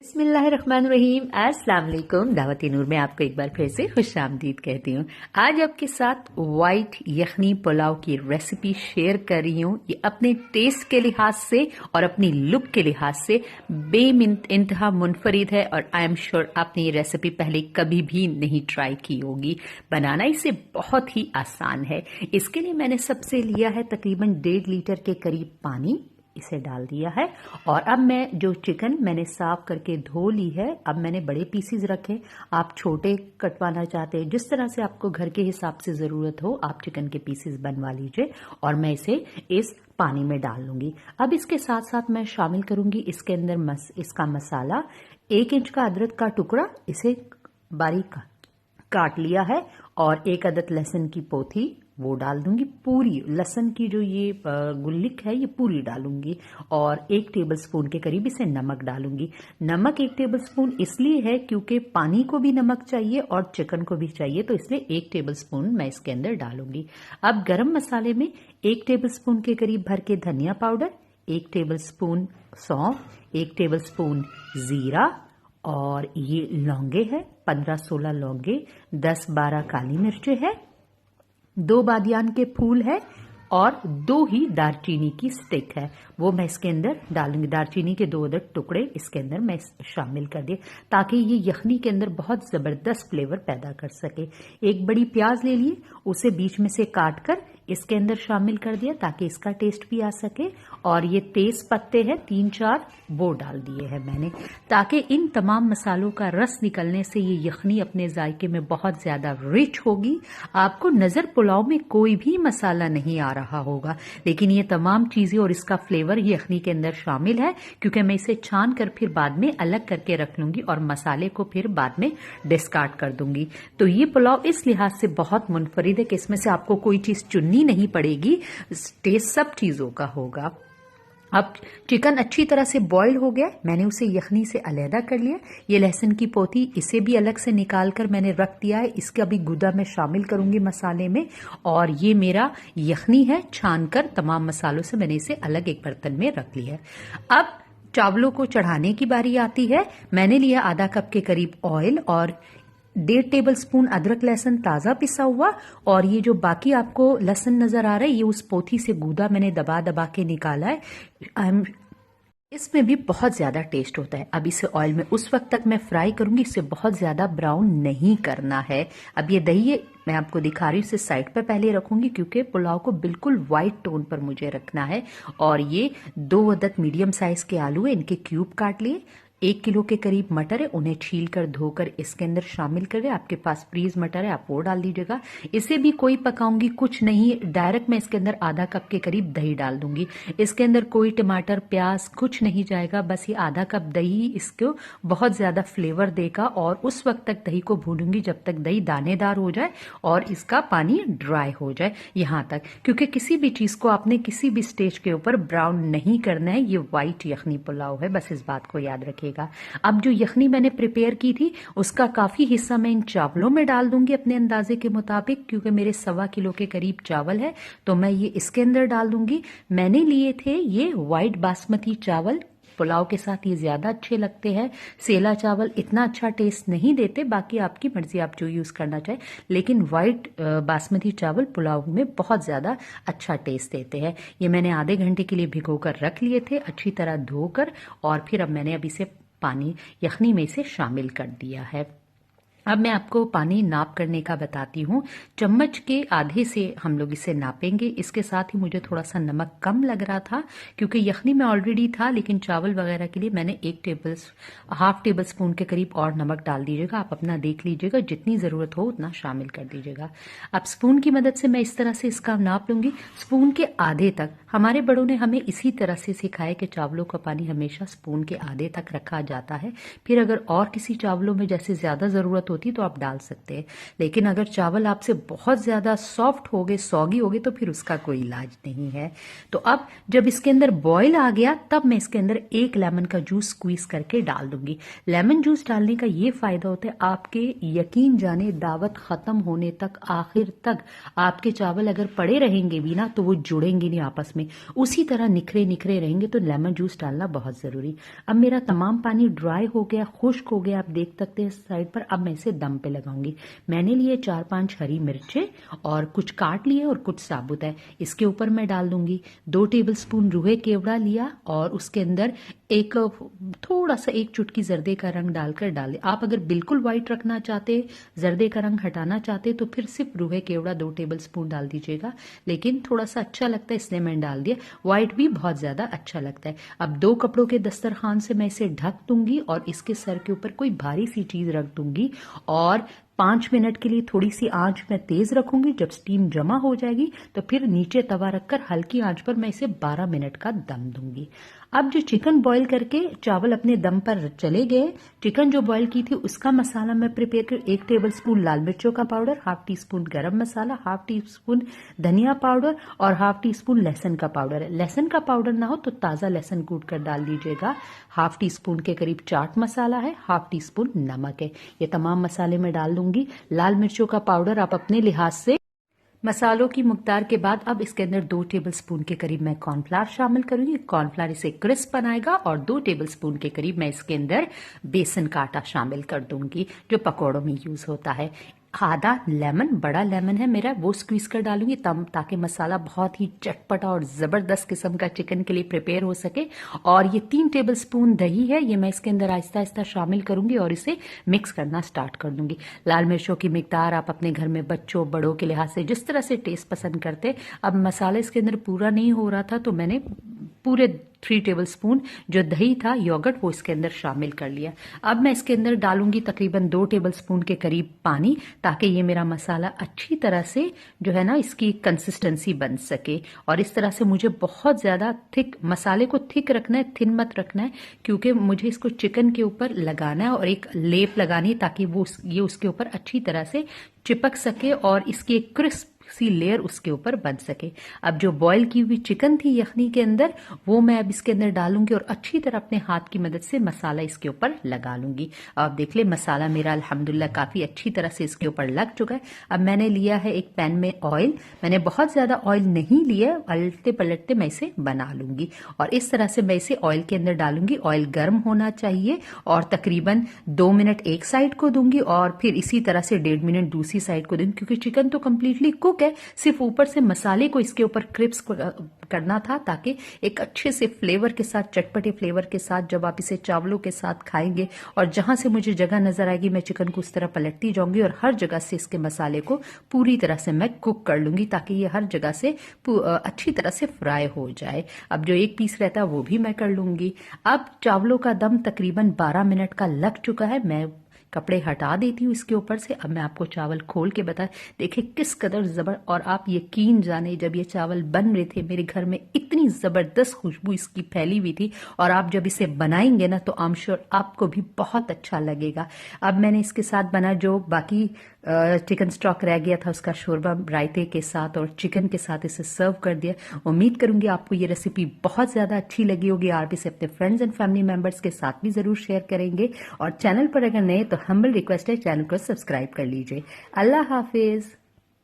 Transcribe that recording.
बिस्मिल्लाहिर्रहमानिर्रहीम। अस्सलाम वालेकुम। दावत नूर में आपको एक बार फिर से खुशामदीद कहती हूँ। आज आपके साथ वाइट यखनी पुलाव की रेसिपी शेयर कर रही हूँ। ये अपने टेस्ट के लिहाज से और अपनी लुक के लिहाज से इंतहा मुनफरिद है और आई एम श्योर आपने ये रेसिपी पहले कभी भी नहीं ट्राई की होगी। बनाना इसे बहुत ही आसान है। इसके लिए मैंने सबसे लिया है तकरीबन 1.5 लीटर के करीब पानी, इसे डाल दिया है। और अब मैं जो चिकन मैंने साफ करके धो ली है, अब मैंने बड़े पीसीज रखे। आप छोटे कटवाना चाहते हैं, जिस तरह से आपको घर के हिसाब से ज़रूरत हो आप चिकन के पीसीज बनवा लीजिए। और मैं इसे इस पानी में डाल लूंगी। अब इसके साथ साथ मैं शामिल करूंगी इसके अंदर इसका मसाला। 1 इंच का अदरक का टुकड़ा, इसे बारीक काट लिया है। और 1 अदद लहसुन की पोथी वो डाल दूंगी, पूरी लहसुन की जो ये गुल्लिक है ये पूरी डालूंगी। और 1 टेबलस्पून के करीब इसे नमक डालूंगी। नमक 1 टेबलस्पून इसलिए है क्योंकि पानी को भी नमक चाहिए और चिकन को भी चाहिए, तो इसलिए 1 टेबलस्पून मैं इसके अंदर डालूंगी। अब गरम मसाले में 1 टेबलस्पून के करीब भर के धनिया पाउडर, 1 टेबलस्पून सौंफ, 1 टेबलस्पून जीरा, और ये लौंगे है 15-16 लौंगे, 10-12 काली मिर्चें है, 2 बादियान के फूल है और 2 ही दालचीनी की स्टिक है, वो मैं इसके अंदर डालूंगी। दालचीनी के 2 अदद टुकड़े इसके अंदर मैं शामिल कर दिए ताकि ये यखनी के अंदर बहुत जबरदस्त फ्लेवर पैदा कर सके। 1 बड़ी प्याज ले लिए, उसे बीच में से काट कर इसके अंदर शामिल कर दिया ताकि इसका टेस्ट भी आ सके। और ये तेज पत्ते हैं 3-4 वो डाल दिए हैं मैंने, ताकि इन तमाम मसालों का रस निकलने से ये यखनी अपने जायके में बहुत ज्यादा रिच होगी। आपको नजर पुलाव में कोई भी मसाला नहीं आ रहा होगा, लेकिन ये तमाम चीजें और इसका फ्लेवर यखनी के अंदर शामिल है, क्योंकि मैं इसे छान कर फिर बाद में अलग करके रख लूंगी और मसाले को फिर बाद में डिस्कार्ड कर दूंगी। तो ये पुलाव इस लिहाज से बहुत मुनफरिद है कि इसमें से आपको कोई चीज चुननी नहीं पड़ेगी, टेस्ट सब चीजों का होगा। अब चिकन अच्छी तरह से बॉईल हो गया, मैंने उसे यखनी से अलहदा कर लिया। ये लहसुन की पोथी इसे भी अलग से निकाल कर मैंने रख दिया है, इसका भी गुदा मैं शामिल करूंगी मसाले में। और ये मेरा यखनी है, छान कर तमाम मसालों से मैंने इसे अलग एक बर्तन में रख लिया है। अब चावलों को चढ़ाने की बारी आती है। मैंने लिया आधा कप के करीब ऑयल और 1.5 टेबलस्पून अदरक लहसुन ताज़ा पिसा हुआ। और ये जो बाकी आपको लहसुन नजर आ रहा है, ये उस पोथी से गूदा मैंने दबा दबा के निकाला है। इसमें भी बहुत ज़्यादा टेस्ट होता है। अब इसे ऑयल में उस वक्त तक मैं फ्राई करूंगी, इसे बहुत ज़्यादा ब्राउन नहीं करना है। अब ये दही मैं आपको दिखा रही हूँ, इसे साइड पर पहले रखूंगी क्योंकि पुलाव को बिल्कुल वाइट टोन पर मुझे रखना है। और ये 2 अदद मीडियम साइज के आलू है, इनके क्यूब काट लिए। 1 किलो के करीब मटर है, उन्हें छील कर धोकर इसके अंदर शामिल कर दे। आपके पास फ्रीज मटर है, आप वो डाल दीजिएगा। इसे भी कोई पकाऊंगी कुछ नहीं, डायरेक्ट मैं इसके अंदर आधा कप के करीब दही डाल दूंगी। इसके अंदर कोई टमाटर प्याज कुछ नहीं जाएगा, बस ये आधा कप दही इसको बहुत ज्यादा फ्लेवर देगा। और उस वक्त तक दही को भूनूंगी जब तक दही दानेदार हो जाए और इसका पानी ड्राई हो जाए, यहां तक। क्योंकि किसी भी चीज को आपने किसी भी स्टेज के ऊपर ब्राउन नहीं करना है, ये व्हाइट यखनी पुलाव है, बस इस बात को याद रखिएगा। अब जो यखनी मैंने प्रिपेयर की थी उसका काफी हिस्सा मैं इन चावलों में डाल दूंगी अपने अंदाजे के मुताबिक, क्योंकि मेरे 1.25 किलो के करीब चावल है, तो मैं ये इसके अंदर डाल दूंगी। मैंने लिए थे ये व्हाइट बासमती चावल, पुलाव के साथ ये ज्यादा अच्छे लगते हैं। सेला चावल इतना अच्छा टेस्ट नहीं देते, बाकी आपकी मर्जी, आप जो यूज करना चाहे, लेकिन व्हाइट बासमती चावल पुलाव में बहुत ज्यादा अच्छा टेस्ट देते हैं। ये मैंने आधे घंटे के लिए भिगोकर रख लिए थे अच्छी तरह धोकर, और फिर अब मैंने अभी से पानी यखनी में से शामिल कर दिया है। अब मैं आपको पानी नाप करने का बताती हूँ। चम्मच के आधे से हम लोग इसे नापेंगे। इसके साथ ही मुझे थोड़ा सा नमक कम लग रहा था क्योंकि यखनी में ऑलरेडी था, लेकिन चावल वगैरह के लिए मैंने 1.5 टेबल स्पून के करीब और नमक डाल दीजिएगा। आप अपना देख लीजिएगा, जितनी जरूरत हो उतना शामिल कर दीजिएगा। अब स्पून की मदद से मैं इस तरह से इसका नाप लूंगी, स्पून के आधे तक। हमारे बड़ों ने हमें इसी तरह से सिखाया कि चावलों का पानी हमेशा स्पून के आधे तक रखा जाता है। फिर अगर और किसी चावलों में जैसे ज्यादा जरूरत होती तो आप डाल सकते हैं, लेकिन अगर चावल आपसे बहुत ज़्यादा सॉफ्ट हो गए, सॉगी हो गए, तो फिर उसका कोई इलाज नहीं है। तो अब जब इसके अंदर बॉईल आ गया तब मैं इसके अंदर एक लेमन का जूस स्क्वीज करके डाल दूंगी। लेमन जूस डालने का ये फायदा होता है, आपके यकीन जाने दावत खत्म होने तक, आखिर तक आपके चावल अगर पड़े रहेंगे भी ना तो वो जुड़ेंगे नहीं आपस में, उसी तरह निखरे निखरे रहेंगे। तो लेमन जूस डालना बहुत जरूरी। अब मेरा तमाम पानी ड्राई हो गया, खुश्क हो गया, आप देख सकते हैं साइड पर। अब मैं इसे दम पे लगाऊंगी। मैंने लिए 4-5 हरी मिर्चें और कुछ काट लिए और कुछ साबुत है। इसके ऊपर मैं डाल दूंगी 2 टेबलस्पून रूहे केवड़ा लिया और उसके अंदर एक थोड़ा सा 1 चुटकी जर्दे का रंग डालकर डालें। आप अगर बिल्कुल व्हाइट रखना चाहते, जर्दे का रंग हटाना चाहते तो फिर सिर्फ रूहे केवड़ा 2 टेबलस्पून डाल दीजिएगा, लेकिन थोड़ा सा अच्छा लगता है इसलिए मैंने डाल दिया। व्हाइट भी बहुत ज्यादा अच्छा लगता है। अब 2 कपड़ों के दस्तरखान से मैं इसे ढक दूंगी और इसके सर के ऊपर कोई भारी सी चीज रख दूंगी और 5 मिनट के लिए थोड़ी सी आंच में तेज रखूंगी। जब स्टीम जमा हो जाएगी तो फिर नीचे तवा रखकर हल्की आंच पर मैं इसे 12 मिनट का दम दूंगी। अब जो चिकन बॉईल करके चावल अपने दम पर चले गए, चिकन जो बॉईल की थी उसका मसाला मैं प्रिपेयर कर 1 टेबलस्पून लाल मिर्चों का पाउडर, 1/2 टीस्पून गरम मसाला, 1/2 टीस्पून धनिया पाउडर और 1/2 टीस्पून लहसुन का पाउडर है। लहसुन का पाउडर ना हो तो ताज़ा लहसुन कूट कर डाल दीजिएगा। 1/2 टीस्पून के करीब चाट मसाला है, 1/2 टीस्पून नमक है। ये तमाम मसाले मैं डाल दूंगी। लाल मिर्चों का पाउडर आप अपने लिहाज से। मसालों की मुकदार के बाद अब इसके अंदर 2 टेबलस्पून के करीब मैं कॉर्नफ्लावर शामिल करूंगी। कॉर्नफ्लावर इसे क्रिस्प बनाएगा। और 2 टेबलस्पून के करीब मैं इसके अंदर बेसन का आटा शामिल कर दूंगी जो पकौड़ों में यूज होता है। आधा लेमन, बड़ा लेमन है मेरा, वो स्क्वीज कर डालूंगी ताकि मसाला बहुत ही चटपटा और जबरदस्त किस्म का चिकन के लिए प्रिपेयर हो सके। और ये 3 टेबलस्पून दही है, ये मैं इसके अंदर आहिस्ता आहिस्ता शामिल करूंगी और इसे मिक्स करना स्टार्ट कर दूंगी। लाल मिर्चों की मिकदार आप अपने घर में बच्चों बड़ों के लिहाज से जिस तरह से टेस्ट पसंद करते। अब मसाला इसके अंदर पूरा नहीं हो रहा था तो मैंने पूरे 3 टेबलस्पून जो दही था योगर्ट वो इसके अंदर शामिल कर लिया। अब मैं इसके अंदर डालूंगी तकरीबन 2 टेबलस्पून के करीब पानी ताकि ये मेरा मसाला अच्छी तरह से जो है ना इसकी कंसिस्टेंसी बन सके। और इस तरह से मुझे बहुत ज्यादा थिक मसाले को थिक रखना है, थिन मत रखना है, क्योंकि मुझे इसको चिकन के ऊपर लगाना है और एक लेप लगानी है ताकि वो ये उसके ऊपर अच्छी तरह से चिपक सके और इसकी एक क्रिस्प सी लेयर उसके ऊपर बन सके। अब जो बॉईल की हुई चिकन थी यखनी के अंदर वो मैं अब इसके अंदर डालूंगी और अच्छी तरह अपने हाथ की मदद से मसाला इसके ऊपर लगा लूंगी। अब देख ले मसाला मेरा अल्हम्दुलिल्लाह काफी अच्छी तरह से इसके ऊपर लग चुका है। अब मैंने लिया है एक पैन में ऑयल। मैंने बहुत ज्यादा ऑयल नहीं लिया, पलटते पलटते मैं इसे बना लूंगी और इस तरह से मैं इसे ऑयल के अंदर डालूंगी। ऑयल गर्म होना चाहिए और तकरीबन 2 मिनट एक साइड को दूंगी और फिर इसी तरह से 1.5 मिनट दूसरी साइड को दूंगी, क्योंकि चिकन तो कम्प्लीटली कुक है, सिर्फ ऊपर से मसाले को इसके ऊपर क्रिस्प करना था ताकि एक अच्छे से फ्लेवर के साथ, चटपटे फ्लेवर के साथ जब आप इसे चावलों के साथ खाएंगे और जहां से मुझे जगह नजर आएगी मैं चिकन को उस तरह पलटती जाऊंगी और हर जगह से इसके मसाले को पूरी तरह से मैं कुक कर लूंगी ताकि ये हर जगह से अच्छी तरह से फ्राई हो जाए। अब जो एक पीस रहता है वो भी मैं कर लूंगी। अब चावलों का दम तकरीबन 12 मिनट का लग चुका है। मैं कपड़े हटा देती हूँ इसके ऊपर से। अब मैं आपको चावल खोल के बता, देखिए किस कदर जबर, और आप यकीन जाने जब ये चावल बन रहे थे मेरे घर में इतनी जबरदस्त खुशबू इसकी फैली हुई थी और आप जब इसे बनाएंगे ना तो आई एम श्योर आपको भी बहुत अच्छा लगेगा। अब मैंने इसके साथ बना जो बाकी चिकन स्टॉक रह गया था उसका शोरबा रायते के साथ और चिकन के साथ इसे सर्व कर दिया। उम्मीद करूंगी आपको ये रेसिपी बहुत ज्यादा अच्छी लगी होगी। आप इसे अपने फ्रेंड्स एंड फैमिली मेंबर्स के साथ भी जरूर शेयर करेंगे और चैनल पर अगर नए तो हम्बल रिक्वेस्ट है चैनल को सब्सक्राइब कर लीजिए। अल्लाह हाफिज।